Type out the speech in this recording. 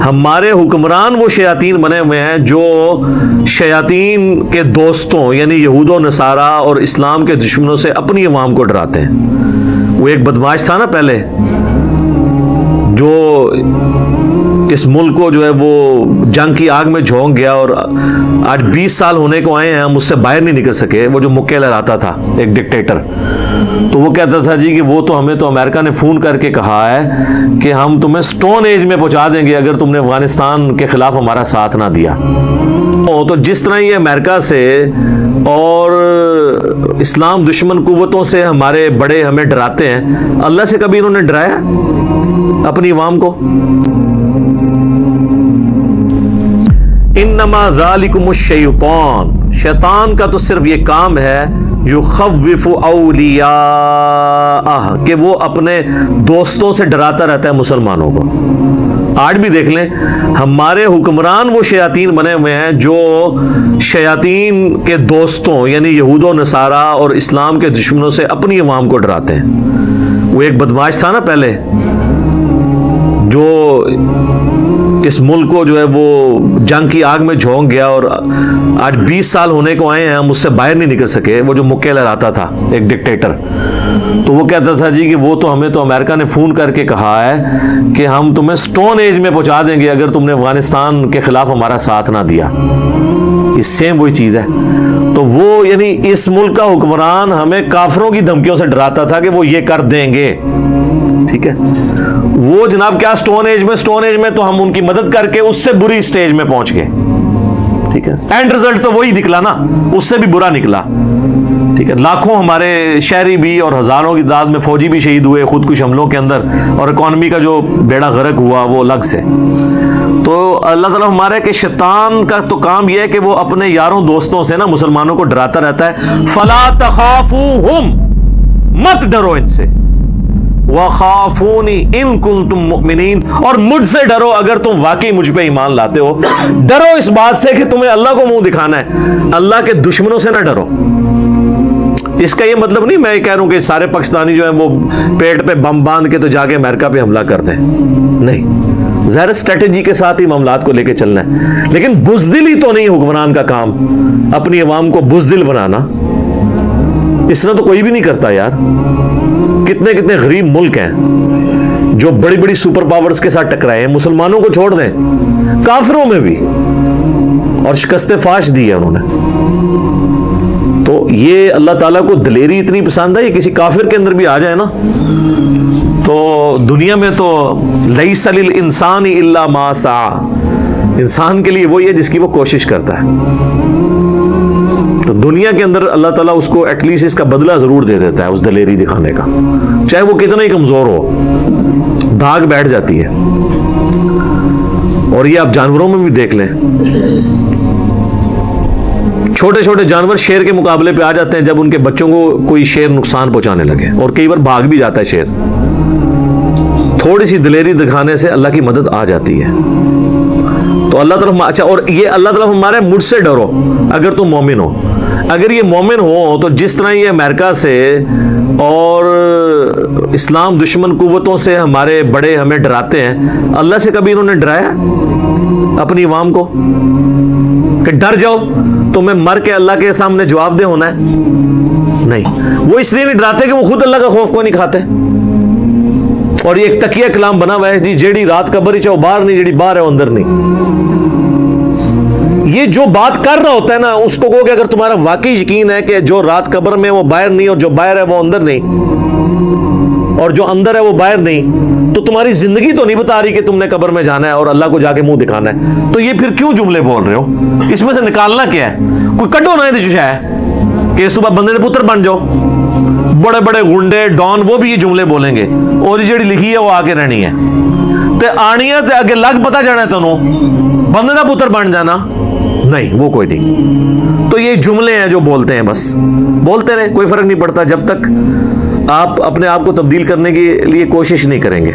ہمارے حکمران وہ شیاطین بنے ہوئے ہیں جو شیاطین کے دوستوں یعنی یہود و نصارہ اور اسلام کے دشمنوں سے اپنی عوام کو ڈراتے ہیں۔ وہ ایک بدماش تھا نا پہلے، جو اس ملک کو جو ہے وہ جنگ کی آگ میں جھونک گیا، اور آج 20 سال ہونے کو آئے ہیں ہم اس سے باہر نہیں نکل سکے۔ وہ جو مکے لہراتا تھا ایک ڈکٹیٹر، تو وہ کہتا تھا جی کہ وہ تو ہمیں تو امریکہ نے فون کر کے کہا ہے کہ ہم تمہیں سٹون ایج میں پہنچا دیں گے اگر تم نے افغانستان کے خلاف ہمارا ساتھ نہ دیا۔ تو جس طرح یہ امریکہ سے اور اسلام دشمن قوتوں سے ہمارے بڑے ہمیں ڈراتے ہیں، اللہ سے کبھی انہوں نے ڈرایا اپنی عوام کو؟ انما ذالکم الشیطان، شیطان کا تو صرف یہ کام ہے یخوف اولیاءہ، کہ وہ اپنے دوستوں سے ڈراتا رہتا ہے مسلمانوں کو۔ آج بھی دیکھ لیں ہمارے حکمران وہ شیاطین بنے ہوئے ہیں جو شیاطین کے دوستوں یعنی یہود و نصارہ اور اسلام کے دشمنوں سے اپنی عوام کو ڈراتے ہیں۔ وہ ایک بدماش تھا نا پہلے، جو اس ملک کو جو ہے وہ جنگ کی آگ میں جھونک گیا، اور آج 20 سال ہونے کو آئے ہیں ہم اس سے باہر نہیں نکل سکے۔ وہ جو مکے لہراتا تھا ایک ڈکٹیٹر، تو وہ کہتا تھا جی کہ وہ تو ہمیں تو امریکہ نے فون کر کے کہا ہے کہ ہم تمہیں سٹون ایج میں پہنچا دیں گے اگر تم نے افغانستان کے خلاف ہمارا ساتھ نہ دیا۔ یہ سیم وہی چیز ہے۔ تو وہ یعنی اس ملک کا حکمران ہمیں کافروں کی دھمکیوں سے ڈراتا تھا کہ وہ یہ کر دیں گے، ٹھیک ہے۔ وہ جناب کیا سٹون ایج میں تو ہم ان کی مدد کر کے اس سے بری سٹیج میں پہنچ گئے، ٹھیک ہے۔ اینڈ رزلٹ تو وہی نکلا نا، اس سے بھی برا نکلا، ٹھیک ہے۔ لاکھوں ہمارے شہری بھی اور ہزاروں کی تعداد میں فوجی بھی شہید ہوئے خودکش حملوں کے اندر، اور اکانومی کا جو بیڑا غرق ہوا وہ الگ سے۔ تو اللہ تعالیٰ ہمارے کہ شیطان کا تو کام یہ ہے کہ وہ اپنے یاروں دوستوں سے نا مسلمانوں کو ڈراتا رہتا ہے۔ فلا تخافوہم، مت ڈرو ان سے، وخافونی ان کنتم مؤمنین، اور مجھ سے ڈرو اگر تم واقعی مجھ پہ ایمان لاتے ہو۔ ڈرو اس بات سے کہ تمہیں اللہ کو منہ دکھانا ہے، اللہ کے دشمنوں سے نہ ڈرو۔ اس کا یہ مطلب نہیں میں یہ کہہ رہا ہوں کہ سارے پاکستانی جو ہیں وہ پیٹ پہ بم باندھ کے تو جا کے امریکہ پہ حملہ کرتے ہیں، نہیں، ظاہر اسٹریٹجی کے ساتھ ہی معاملات کو لے کے چلنا ہے، لیکن بزدلی تو نہیں حکمران کا کام، اپنی عوام کو بزدل بنانا۔ اس طرح تو کوئی بھی نہیں کرتا یار۔ کتنے کتنے غریب ملک ہیں جو بڑی بڑی سپر پاورز کے ساتھ ٹکرائے ہیں، مسلمانوں کو چھوڑ دیں، کافروں میں بھی، اور شکست فاش دی ہے انہوں نے۔ تو یہ اللہ تعالیٰ کو دلیری اتنی پسند ہے، یہ کسی کافر کے اندر بھی آ جائے نا تو دنیا میں تو لیس للانسان الا ما سعی، انسان کے لیے وہی ہے جس کی وہ کوشش کرتا ہے۔ تو دنیا کے اندر اللہ تعالیٰ اس کو ایٹ لیسٹ اس کا بدلہ ضرور دے دیتا ہے، اس دلیری دکھانے کا، چاہے وہ کتنا ہی کمزور ہو، داغ بیٹھ جاتی ہے۔ اور یہ آپ جانوروں میں بھی دیکھ لیں، چھوٹے چھوٹے جانور شیر کے مقابلے پہ آ جاتے ہیں جب ان کے بچوں کو کوئی شیر نقصان پہنچانے لگے، اور کئی بار بھاگ بھی جاتا ہے شیر۔ تھوڑی سی دلیری دکھانے سے اللہ کی مدد آ جاتی ہے۔ تو اللہ تعالیٰ، اچھا، اور یہ اللہ تعالیٰ ہمارے مجھ سے ڈرو اگر تم مومن ہو۔ اگر یہ مومن ہو تو جس طرح یہ امریکہ سے اور اسلام دشمن قوتوں سے ہمارے بڑے ہمیں ڈراتے ہیں، اللہ سے کبھی انہوں نے ڈرایا اپنی عوام کو کہ ڈر جاؤ تمہیں مر کے اللہ کے سامنے جواب دہ ہونا ہے؟ نہیں، وہ اس لیے نہیں ڈراتے کہ وہ خود اللہ کا خوف کو نہیں کھاتے۔ اور یہ ایک تکیہ کلام بنا ہوا ہے جی، جیڑی رات قبر چاہو باہر نہیں، جیڑی باہر ہے اندر نہیں۔ یہ جو بات کر رہا ہوتا ہے نا اس کو کہو کہ اگر تمہارا واقعی یقین ہے کہ جو رات قبر میں وہ باہر نہیں، اور جو باہر ہے وہ اندر نہیں، اور جو اندر ہے وہ باہر نہیں، تو تمہاری زندگی تو نہیں بتا رہی کہ تم نے قبر میں جانا ہے اور اللہ کو جا کے منہ دکھانا ہے، تو یہ پھر کیوں جملے بول رہے ہو؟ اس میں سے نکالنا کیا ہے؟ کوئی کڈو نہ جو ہے کہ اس تو بعد بندے دے پتر بن جاؤ۔ بڑے بڑے گنڈے ڈان وہ بھی یہ جملے بولیں گے، اور یہ جڑی لکھی ہے وہ آگے رہنی ہے تے آنی ہے تے اگے لگ پتا جانا ہے تنوں بندے دا پتر بن جانا نہیں، وہ کوئی نہیں۔ تو یہ جملے ہیں جو بولتے ہیں، بس بولتے رہے، کوئی فرق نہیں پڑتا جب تک آپ اپنے آپ کو تبدیل کرنے کے لیے کوشش نہیں کریں گے۔